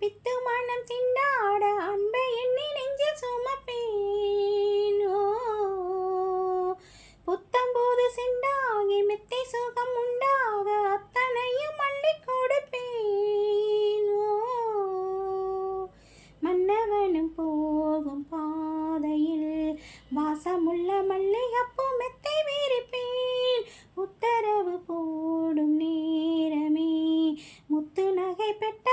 பித்து மனம் திண்டாட அன்பை எண்ணி நெஞ்சில் சுமப்பேன். ஓ, புத்தம்போது செண்டாகி மெத்தை சுகம் உண்டாக அத்தனையும் அள்ளி கொடுப்பேன். ஓ, மன்னவனும் போகும் பாதையில் வாசமுள்ள மல்லிகைப்பூ மெத்தை விரிப்பேன். உத்தரவு போடும் நேரமே முத்து நகை பெற்ற